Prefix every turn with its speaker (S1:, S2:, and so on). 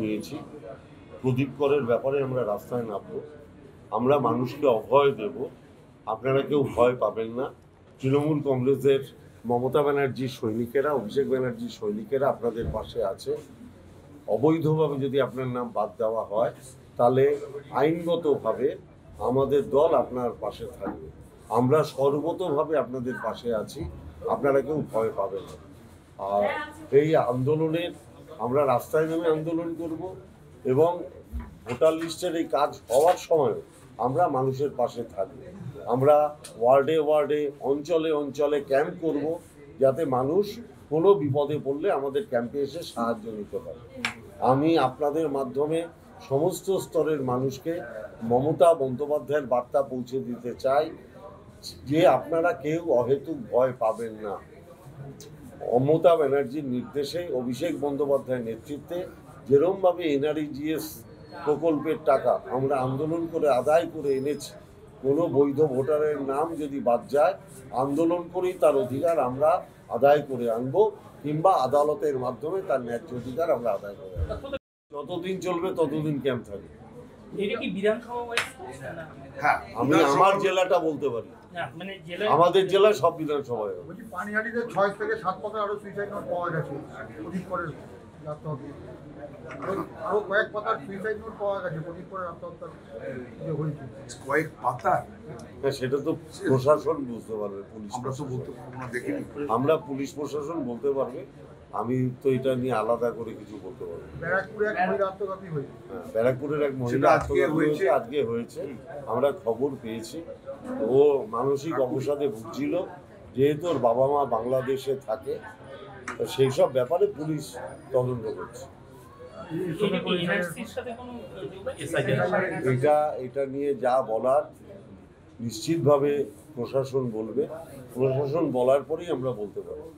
S1: নিয়েছি। প্রদীপ করের ব্যাপারে আমরা রাস্তায় নামবো, আমরা মানুষকে অভয় দেব, আপনারা কেউ ভয় পাবেন না। তৃণমূল কংগ্রেসের মমতা ব্যানার্জির সৈনিকেরা, অভিষেক ব্যানার্জির সৈনিকেরা আপনাদের পাশে আছে। অবৈধভাবে যদি আপনার নাম বাদ দেওয়া হয় তাহলে আইনগতভাবে আমাদের দল আপনার পাশে থাকবে। আমরা সর্বতোভাবে আপনাদের পাশে আছি, আপনারা কেউ ভয় পাবেন না। আর এই আন্দোলনের আমরা রাস্তায় নেমে আন্দোলন করব এবং ভোটার লিস্টের এই কাজ হওয়ার সময় আমরা মানুষের পাশে থাকব। আমরা ওয়ার্ডে ওয়ার্ডে, অঞ্চলে অঞ্চলে ক্যাম্প করব, যাতে মানুষ কোনো বিপদে পড়লে আমাদের ক্যাম্পে এসে সাহায্য নিতে পারে। আমি আপনাদের মাধ্যমে সমস্ত স্তরের মানুষকে মমতা বন্দ্যোপাধ্যায়ের বার্তা পৌঁছে দিতে চাই যে আপনারা কেউ অহেতুক ভয় পাবেন না। মমতা ব্যানার্জির নির্দেশে, অভিষেক বন্দ্যোপাধ্যায়ের নেতৃত্বে যেরমভাবে এনআরইজিএস প্রকল্পের টাকা আমরা আন্দোলন করে আদায় করে এনেছি, কোনো বৈধ ভোটারের নাম যদি বাদ যায়, আন্দোলন করেই তার অধিকার আমরা আদায় করে আনবো, কিংবা আদালতের মাধ্যমে তার ন্যায্য অধিকার আমরা আদায় করে আনবো। যতদিন চলবে ততদিন ক্যাম্প থাকবে। আমি আমার জেলাটা বলতে পারি, আমাদের জেলায় সব বিধানসভায়।
S2: পানিহাটিতে 6 থেকে 7 পাতা আরো সুইসাইড নোট পাওয়া গেছে, প্রদীপ করের আত্মহত্যা, আরো কয়েক পাতার সুইসাইড নোট পাওয়া গেছে প্রদীপ করের আত্মহত্যা হয়েছে।
S3: কয়েক পাতা,
S1: সেটা তো প্রশাসন বুঝতে পারবে, পুলিশ
S3: আমরা তো বলতে পারবো না, দেখিনি।
S1: আমরা পুলিশ প্রশাসন বলতে পারবে, আমি তো এটা নিয়ে আলাদা করে কিছু বলতে পারবো।
S2: ব্যারাকপুরে এক মহিলা আত্মঘাতী হয়েছে।
S1: হ্যাঁ, ব্যারাকপুরের এক মহিলা আত্মঘাতী হয়েছে, আজকে হয়েছে, আমরা খবর পেয়েছি। ও মানসিক অবসাদে ভুগছিল, যেহেতু ওর বাবা মা বাংলাদেশে থাকে, তো সেই সব ব্যাপারে পুলিশ তদন্ত করছে। এটা নিয়ে যা বলার নিশ্চিতভাবে প্রশাসন বলবে, প্রশাসন বলার পরেই আমরা বলতে পারবো।